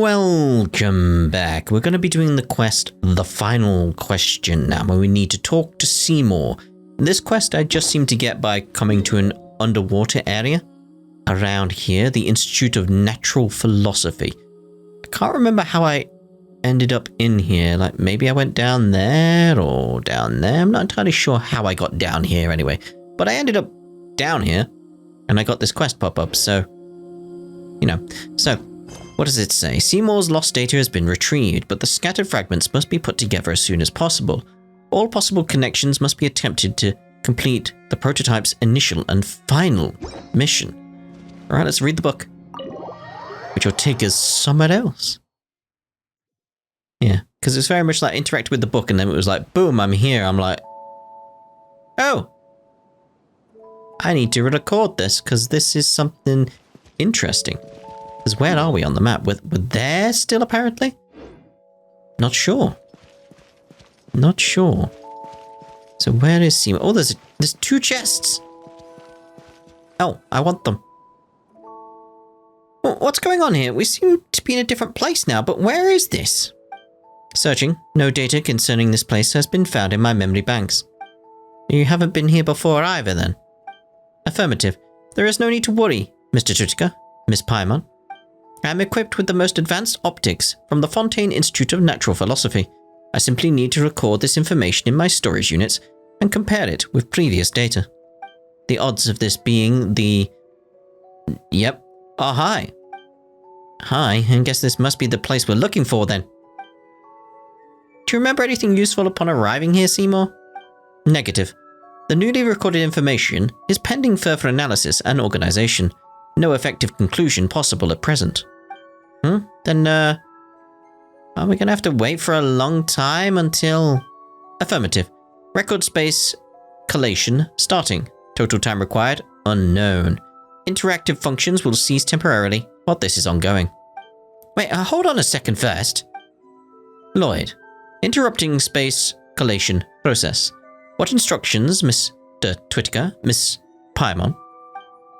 Welcome back. We're going to be doing the quest, The Final Question now, where we need to talk to Seymour. This quest I just seem to get by coming to an underwater area around here, the Institute of Natural Philosophy. I can't remember how I ended up in here. Like, maybe I went down there or down there. I'm not entirely sure how I got down here anyway. But I ended up down here, and I got this quest pop up, so... You know. So, what does it say? Seymour's lost data has been retrieved, but the scattered fragments must be put together as soon as possible. All possible connections must be attempted to complete the prototype's initial and final mission. Alright, let's read the book. Which will take us somewhere else. Yeah, because it's very much like interact with the book, and then it was like, boom, I'm here. I'm like, oh, I need to record this because this is something interesting. Because where are we on the map? We're there still, apparently? Not sure. Not sure. So where is Seymour? Oh, there's two chests. Oh, I want them. What's going on here? We seem to be in a different place now, but where is this? Searching. No data concerning this place has been found in my memory banks. You haven't been here before either, then? Affirmative. There is no need to worry, Mr. Tutka, Miss Paimon. I am equipped with the most advanced optics from the Fontaine Institute of Natural Philosophy. I simply need to record this information in my storage units and compare it with previous data. The odds of this being Yep, are high. High, I guess this must be the place we're looking for then. Do you remember anything useful upon arriving here, Seymour? Negative. The newly recorded information is pending further analysis and organization. No effective conclusion possible at present. Then, are we gonna have to wait for a long time until... Affirmative. Record space collation starting. Total time required, unknown. Interactive functions will cease temporarily while this is ongoing. Wait, hold on a second first. Lloyd. Interrupting space collation process. What instructions, Mr. Twitka, Miss Paimon?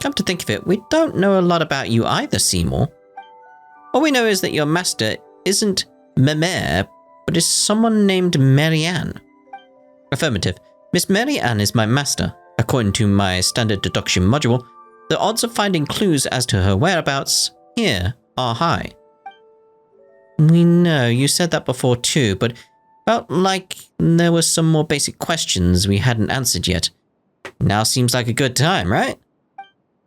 Come to think of it, we don't know a lot about you either, Seymour. All we know is that your master isn't Mimere, but is someone named Marianne. Affirmative. Miss Marianne is my master. According to my standard deduction module, the odds of finding clues as to her whereabouts here are high. We know, you said that before too, but felt like there were some more basic questions we hadn't answered yet. Now seems like a good time, right?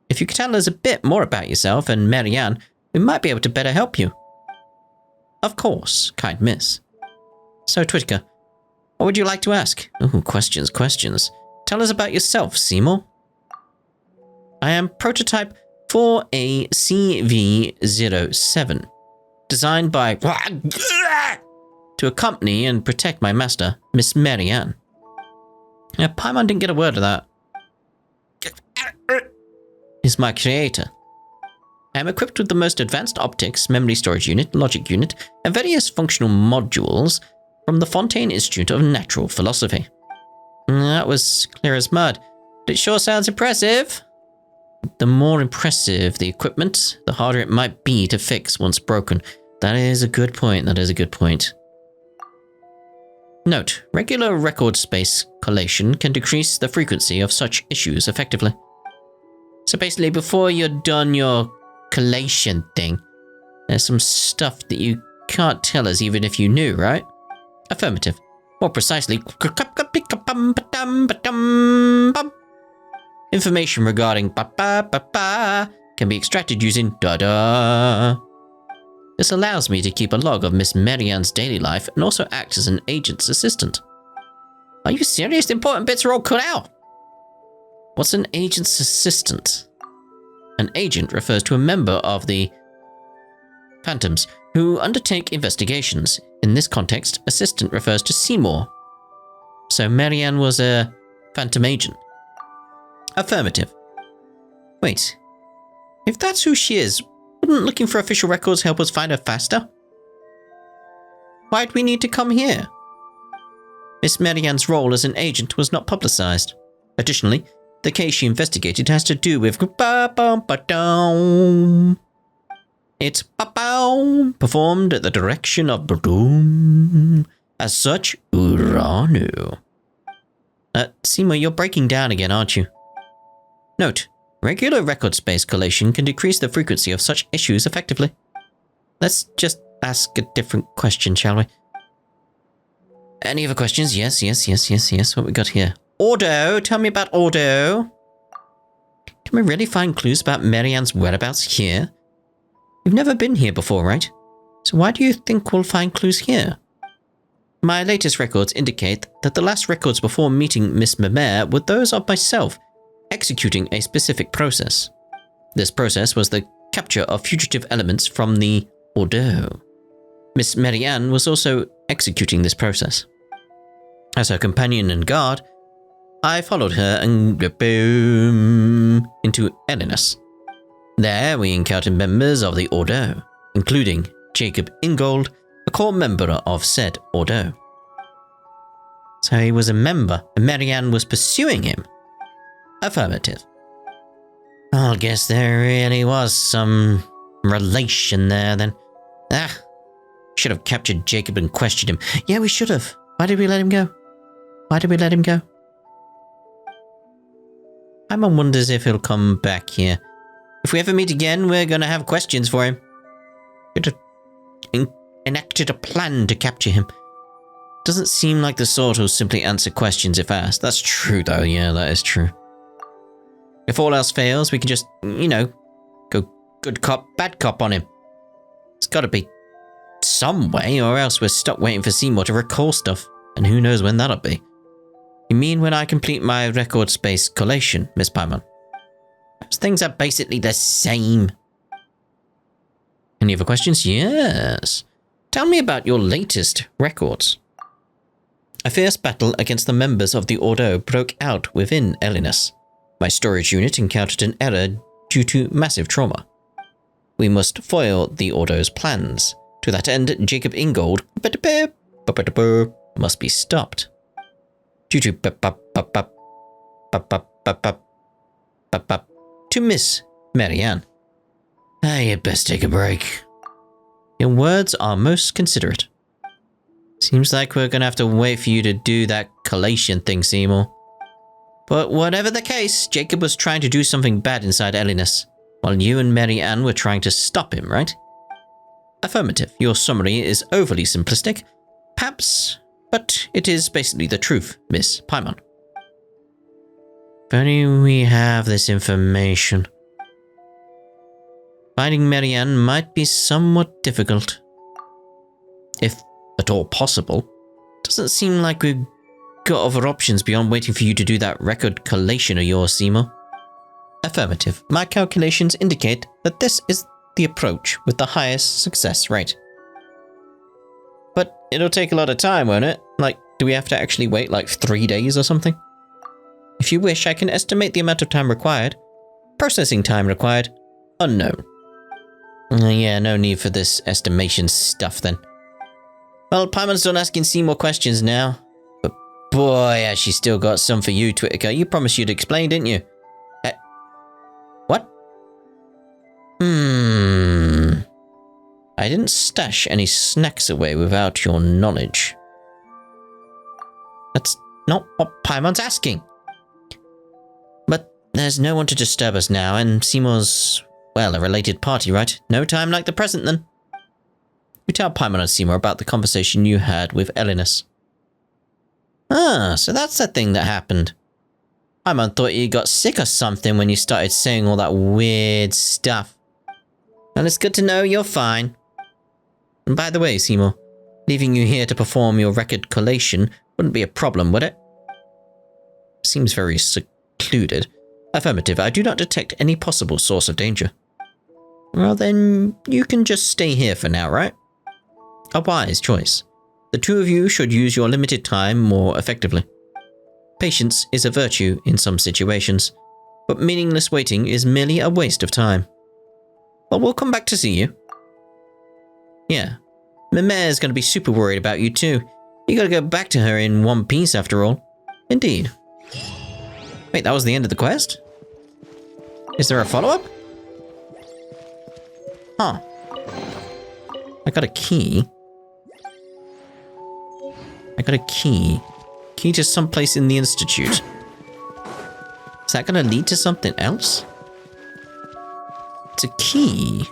If you could tell us a bit more about yourself and Marianne, we might be able to better help you. Of course, kind miss. So, Twitka, what would you like to ask? Ooh, questions. Tell us about yourself, Seymour. I am prototype 4ACV07, designed by... to accompany and protect my master, Miss Marianne. Now, Paimon didn't get a word of that. Is my creator. I am equipped with the most advanced optics, memory storage unit, logic unit, and various functional modules from the Fontaine Institute of Natural Philosophy. That was clear as mud, but it sure sounds impressive. The more impressive the equipment, the harder it might be to fix once broken. That is a good point. Note, regular record space collation can decrease the frequency of such issues effectively. So basically, before you're done your collation thing, there's some stuff that you can't tell us even if you knew, right? Affirmative. More precisely, information regarding can be extracted using da-da. This allows me to keep a log of Miss Marianne's daily life and also act as an agent's assistant. Are you serious? The important bits are all cut out. What's an agent's assistant? An agent refers to a member of the Phantoms who undertake investigations. In this context, assistant refers to Seymour. So Marianne was a Phantom agent. Affirmative. Wait, if that's who she is, wouldn't looking for official records help us find her faster? Why'd we need to come here? Miss Marianne's role as an agent was not publicized. Additionally, the case she investigated has to do with... It's pow performed at the direction of Doom. As such, Uranu. Seymour, you're breaking down again, aren't you? Note, regular record space collation can decrease the frequency of such issues effectively. Let's just ask a different question, shall we? Any other questions? Yes. What we got here? Ordo, tell me about Ordo. Can we really find clues about Marianne's whereabouts here? You've never been here before, right? So why do you think we'll find clues here? My latest records indicate that the last records before meeting Miss Mimere were those of myself, executing a specific process. This process was the capture of fugitive elements from the Ordo. Miss Marianne was also executing this process. As her companion and guard, I followed her and boom into Elinus. There we encountered members of the Ordo, including Jacob Ingold, a core member of said Ordo. So he was a member, and Marianne was pursuing him? Affirmative. I guess there really was some relation there then. Should have captured Jacob and questioned him. Yeah, we should have. Why did we let him go? Paimon wonders if he'll come back here. If we ever meet again, we're gonna have questions for him. Should have enacted a plan to capture him. Doesn't seem like the sort who'll simply answer questions if asked. That's true though, yeah, that is true. If all else fails, we can just, go good cop, bad cop on him. It's gotta be some way, or else we're stuck waiting for Seymour to recall stuff. And who knows when that'll be. You mean when I complete my record space collation, Miss Paimon? Those things are basically the same. Any other questions? Yes. Tell me about your latest records. A fierce battle against the members of the Ordo broke out within Elinus. My storage unit encountered an error due to massive trauma. We must foil the Ordo's plans. To that end, Jacob Ingold must be stopped. Due to Miss Marianne. You'd best take a break. Your words are most considerate. Seems like we're gonna have to wait for you to do that collation thing, Seymour. But whatever the case, Jacob was trying to do something bad inside Elinus, while you and Marianne were trying to stop him, right? Affirmative. Your summary is overly simplistic, perhaps, but it is basically the truth, Miss Paimon. If only we have this information. Finding Marianne might be somewhat difficult. If at all possible. Doesn't seem like we've got other options beyond waiting for you to do that record collation of yours, Seymour. Affirmative. My calculations indicate that this is the approach with the highest success rate. But it'll take a lot of time, won't it? Like, do we have to actually wait like 3 days or something? If you wish, I can estimate the amount of time required. Processing time required, unknown. Yeah, no need for this estimation stuff then. Well, Paimon's done asking Seymour questions now. But boy, has she still got some for you, Twitterker. You promised you'd explain, didn't you? What? I didn't stash any snacks away without your knowledge. That's not what Paimon's asking. But there's no one to disturb us now, and Seymour's, well, a related party, right? No time like the present, then. You tell Paimon and Seymour about the conversation you had with Elinus. So that's the thing that happened. Paimon thought you got sick or something when you started saying all that weird stuff. Well, it's good to know you're fine. And by the way, Seymour, leaving you here to perform your record collation wouldn't be a problem, would it? Seems very secluded. Affirmative, I do not detect any possible source of danger. Well then, you can just stay here for now, right? A wise choice. The two of you should use your limited time more effectively. Patience is a virtue in some situations, but meaningless waiting is merely a waste of time. Well, we'll come back to see you. Yeah, Mimere's going to be super worried about you too. You gotta go back to her in one piece after all. Indeed. Wait, that was the end of the quest? Is there a follow-up? Huh. I got a key. I got a key. Key to someplace in the Institute. Is that going to lead to something else? It's a key.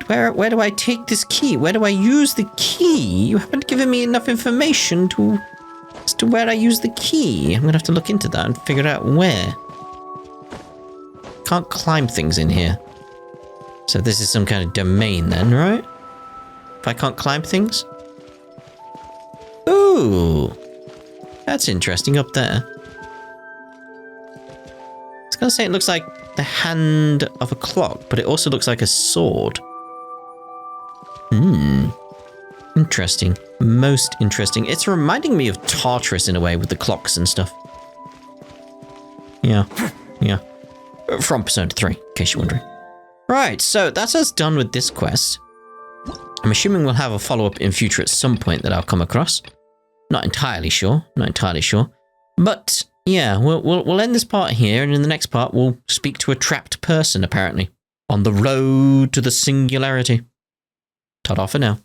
Where do I take this key? Where do I use the key? You haven't given me enough information as to where I use the key. I'm going to have to look into that and figure out where. Can't climb things in here. So this is some kind of domain then, right? If I can't climb things? Ooh. That's interesting up there. I was going to say it looks like the hand of a clock, but it also looks like a sword. Interesting. Most interesting. It's reminding me of Tartarus in a way with the clocks and stuff. Yeah. Yeah. From Persona 3, in case you're wondering. Right, so that's us done with this quest. I'm assuming we'll have a follow-up in future at some point that I'll come across. Not entirely sure. Not entirely sure. But yeah, we'll end this part here, and in the next part we'll speak to a trapped person, apparently. On the road to the singularity. Ta-da for now.